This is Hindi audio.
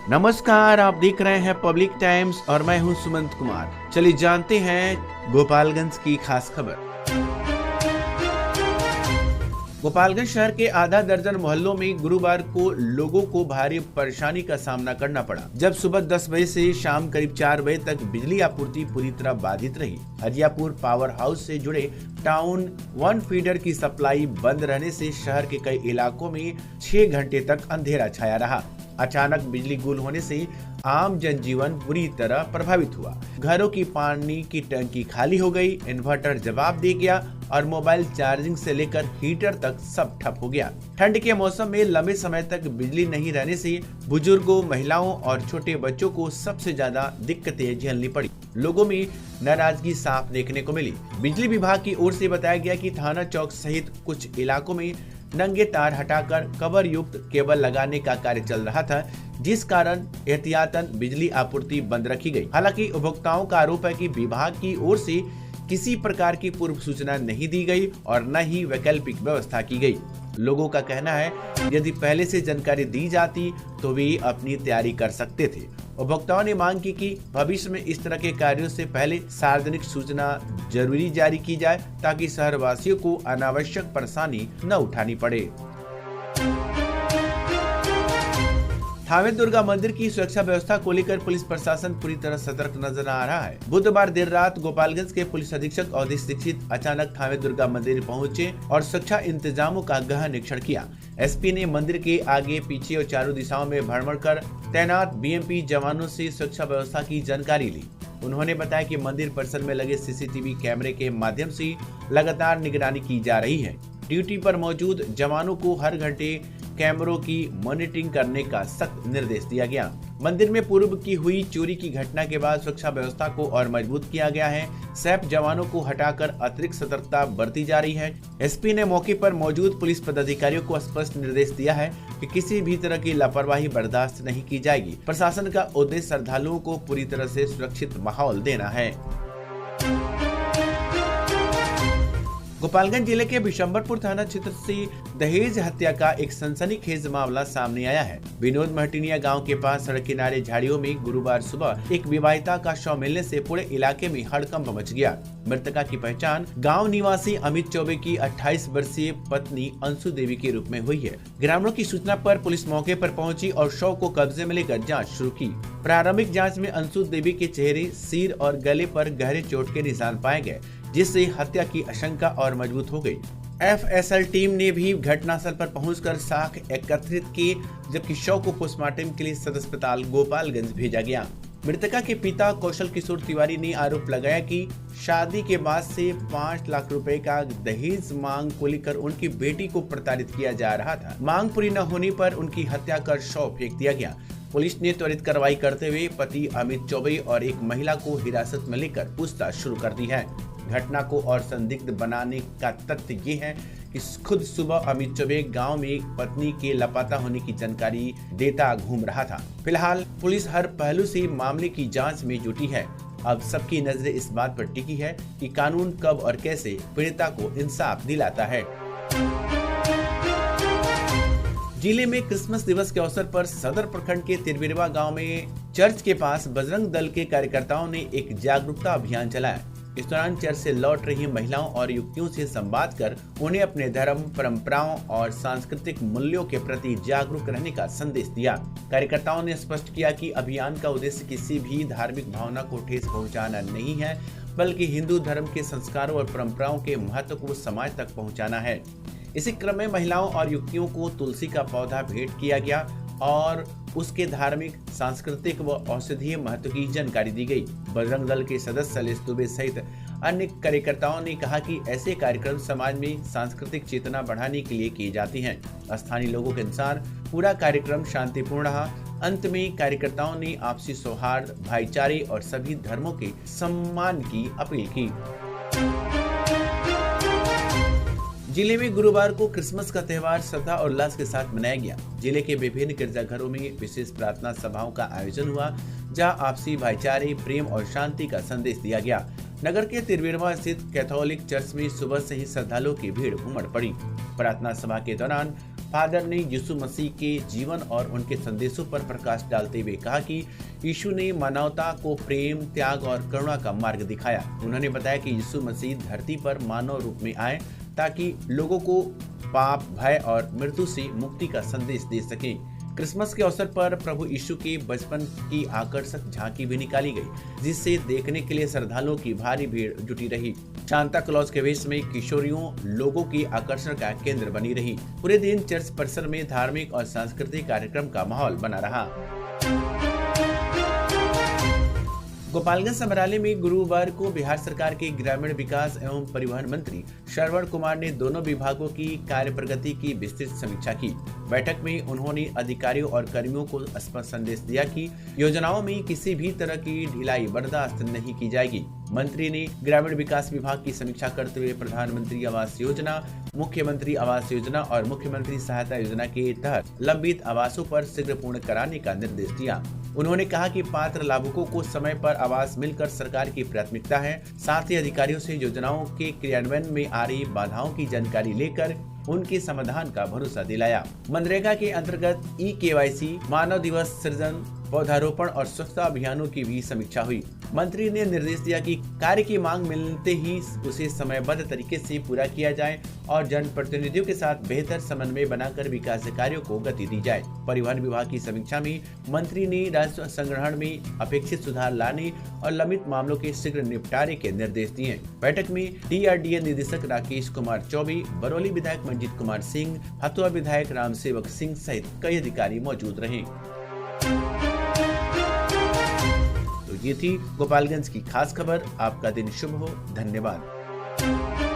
नमस्कार, आप देख रहे हैं पब्लिक टाइम्स और मैं हूं सुमंत कुमार। चलिए जानते हैं गोपालगंज की खास खबर। गोपालगंज शहर के आधा दर्जन मोहल्लों में गुरुवार को लोगों को भारी परेशानी का सामना करना पड़ा, जब सुबह 10 बजे से शाम करीब 4 बजे तक बिजली आपूर्ति पूरी तरह बाधित रही। हरियापुर पावर हाउस से जुड़े टाउन 1 फीडर की सप्लाई बंद रहने से शहर के कई इलाकों में 6 घंटे तक अंधेरा छाया रहा। अचानक बिजली गुल होने से आम जनजीवन बुरी तरह प्रभावित हुआ। घरों की पानी की टंकी खाली हो गई, इन्वर्टर जवाब दे गया और मोबाइल चार्जिंग से लेकर हीटर तक सब ठप हो गया। ठंड के मौसम में लंबे समय तक बिजली नहीं रहने से बुजुर्गों, महिलाओं और छोटे बच्चों को सबसे ज्यादा दिक्कतें झेलनी पड़ी। लोगों में नाराजगी साफ देखने को मिली। बिजली विभाग की ओर से बताया गया कि थाना चौक सहित कुछ इलाकों में नंगे तार हटाकर कवर युक्त केबल लगाने का कार्य चल रहा था, जिस कारण एहतियातन बिजली आपूर्ति बंद रखी गई। हालांकि उपभोक्ताओं का आरोप है कि विभाग की ओर से किसी प्रकार की पूर्व सूचना नहीं दी गई और न ही वैकल्पिक व्यवस्था की गई। लोगों का कहना है यदि पहले से जानकारी दी जाती तो वे अपनी तैयारी कर सकते थे। उपभोक्ताओं ने मांग की कि भविष्य में इस तरह के कार्यों से पहले सार्वजनिक सूचना जरूरी जारी की जाए, ताकि शहरवासियों को अनावश्यक परेशानी न उठानी पड़े। थावे दुर्गा मंदिर की सुरक्षा व्यवस्था को लेकर पुलिस प्रशासन पूरी तरह सतर्क नजर आ रहा है। बुधवार देर रात गोपालगंज के पुलिस अधीक्षक अवधेश दीक्षित अचानक थावे दुर्गा मंदिर पहुंचे और सुरक्षा इंतजामों का गहन निरीक्षण किया। एसपी ने मंदिर के आगे पीछे और चारों दिशाओं में भ्रमण कर तैनात बीएमपी जवानों से सुरक्षा व्यवस्था की जानकारी ली। उन्होंने बताया कि मंदिर परिसर में लगे सीसीटीवी कैमरे के माध्यम से लगातार निगरानी की जा रही है। ड्यूटी पर मौजूद जवानों को हर घंटे कैमरों की मॉनिटरिंग करने का सख्त निर्देश दिया गया। मंदिर में पूर्व की हुई चोरी की घटना के बाद सुरक्षा व्यवस्था को और मजबूत किया गया है। सैप जवानों को हटाकर अतिरिक्त सतर्कता बरती जा रही है। एसपी ने मौके पर मौजूद पुलिस पदाधिकारियों को स्पष्ट निर्देश दिया है कि किसी भी तरह की लापरवाही बर्दाश्त नहीं की जाएगी। प्रशासन का उद्देश्य श्रद्धालुओं को पूरी तरह से सुरक्षित माहौल देना है। गोपालगंज जिले के बिशंबरपुर थाना क्षेत्र से दहेज हत्या का एक सनसनीखेज मामला सामने आया है। विनोद महटिनिया गांव के पास सड़क किनारे झाड़ियों में गुरुवार सुबह एक विवाहिता का शव मिलने से पूरे इलाके में हड़कंप मच गया। मृतका की पहचान गांव निवासी अमित चौबे की 28 वर्षीय पत्नी अंशु देवी के रूप में हुई है। ग्रामीणों की सूचना पर पुलिस मौके पर पहुंची और शव को कब्जे में लेकर जांच शुरू की। प्रारंभिक जांच में अंशु देवी के चेहरे, सिर और गले पर गहरे चोट के निशान पाए गए, जिससे हत्या की आशंका और मजबूत हो गई। एफएसएल टीम ने भी घटनास्थल पर पहुंचकर साक्ष्य एकत्रित किए, जबकि शव को पोस्टमार्टम के लिए सदर अस्पताल गोपालगंज भेजा गया। मृतका के पिता कौशल किशोर तिवारी ने आरोप लगाया कि शादी के बाद से 5 लाख रुपए का दहेज मांग को लेकर उनकी बेटी को प्रताड़ित किया जा रहा था। मांग पूरी न होने पर उनकी हत्या कर शव फेंक दिया गया। पुलिस ने त्वरित कार्रवाई करते हुए पति अमित चौबे और एक महिला को हिरासत में लेकर पूछताछ शुरू कर दी है। घटना को और संदिग्ध बनाने का तथ्य ये है कि खुद सुबह अमित चौबे गांव में एक पत्नी के लापता होने की जानकारी देता घूम रहा था। फिलहाल पुलिस हर पहलू से मामले की जांच में जुटी है। अब सबकी नजरें इस बात पर टिकी है कि कानून कब और कैसे पीड़िता को इंसाफ दिलाता है। जिले में क्रिसमस दिवस के अवसर पर सदर प्रखंड के तिरबिरवा गांव में चर्च के पास बजरंग दल के कार्यकर्ताओं ने एक जागरूकता अभियान चलाया। इस दौरान चर्च से लौट रही महिलाओं और युवतियों से संवाद कर उन्हें अपने धर्म, परंपराओं और सांस्कृतिक मूल्यों के प्रति जागरूक रहने का संदेश दिया। कार्यकर्ताओं ने स्पष्ट किया कि अभियान का उद्देश्य किसी भी धार्मिक भावना को ठेस पहुंचाना नहीं है, बल्कि हिंदू धर्म के संस्कारों और परंपराओं के महत्व को समाज तक पहुंचाना है। इसी क्रम में महिलाओं और युवतियों को तुलसी का पौधा भेंट किया गया और उसके धार्मिक, सांस्कृतिक व औषधीय महत्व की जानकारी दी गई। बजरंग दल के सदस्य सलेश दुबे सहित अन्य कार्यकर्ताओं ने कहा कि ऐसे कार्यक्रम समाज में सांस्कृतिक चेतना बढ़ाने के लिए किए जाते हैं। स्थानीय लोगों के अनुसार पूरा कार्यक्रम शांतिपूर्ण रहा। अंत में कार्यकर्ताओं ने आपसी सौहार्द, भाईचारे और सभी धर्मों के सम्मान की अपील की। जिले में गुरुवार को क्रिसमस का त्यौहार श्रद्धा और उल्लास के साथ मनाया गया। जिले के विभिन्न गिरजाघरों में विशेष प्रार्थना सभाओं का आयोजन हुआ, जहां आपसी भाईचारे, प्रेम और शांति का संदेश दिया गया। नगर के तिरबिरवा स्थित कैथोलिक चर्च में सुबह से ही श्रद्धालुओं की भीड़ उमड़ पड़ी। प्रार्थना सभा के दौरान फादर ने यीशु मसीह के जीवन और उनके संदेशों पर प्रकाश डालते हुए कहा कि यीशु ने मानवता को प्रेम, त्याग और करुणा का मार्ग दिखाया। उन्होंने बताया कि यीशु मसीह धरती पर मानव रूप में आए ताकि लोगों को पाप, भय और मृत्यु से मुक्ति का संदेश दे सकें। क्रिसमस के अवसर पर प्रभु यीशु के बचपन की आकर्षक झांकी भी निकाली गई, जिससे देखने के लिए श्रद्धालुओं की भारी भीड़ जुटी रही। सांता क्लॉज के वेश में किशोरियों लोगों की आकर्षण का केंद्र बनी रही। पूरे दिन चर्च परिसर में धार्मिक और सांस्कृतिक कार्यक्रम का माहौल बना रहा। गोपालगंज समराले में गुरुवार को बिहार सरकार के ग्रामीण विकास एवं परिवहन मंत्री श्रवण कुमार ने दोनों विभागों की कार्य प्रगति की विस्तृत समीक्षा की। बैठक में उन्होंने अधिकारियों और कर्मियों को स्पष्ट संदेश दिया कि योजनाओं में किसी भी तरह की ढिलाई बर्दाश्त नहीं की जाएगी। मंत्री ने ग्रामीण विकास विभाग की समीक्षा करते हुए प्रधानमंत्री आवास योजना, मुख्यमंत्री आवास योजना और मुख्यमंत्री सहायता योजना के तहत लंबित आवासों पर शीघ्र पूर्ण कराने का निर्देश दिया। उन्होंने कहा कि पात्र लाभुकों को समय पर आवास मिलकर सरकार की प्राथमिकता है। साथ ही अधिकारियों से योजनाओं के क्रियान्वयन में आ रही बाधाओं की जानकारी लेकर उनके समाधान का भरोसा दिलाया। मनरेगा के अंतर्गत ई-KYC, मानव दिवस सृजन, पौधारोपण और स्वच्छता अभियानों की भी समीक्षा हुई। मंत्री ने निर्देश दिया कि कार्य की मांग मिलते ही उसे समयबद्ध तरीके से पूरा किया जाए और जनप्रतिनिधियों के साथ बेहतर समन्वय बनाकर विकास कार्यों को गति दी जाए। परिवहन विभाग की समीक्षा में मंत्री ने राजस्व संग्रहण में अपेक्षित सुधार लाने और लंबित मामलों के शीघ्र निपटारे के निर्देश दिए। बैठक में DRDA निदेशक राकेश कुमार चौबे, बरौली विधायक मंजीत कुमार सिंह, हथुआ विधायक राम सेवक सिंह सहित कई अधिकारी मौजूद रहे। तो ये थी गोपालगंज की खास खबर। आपका दिन शुभ हो। धन्यवाद।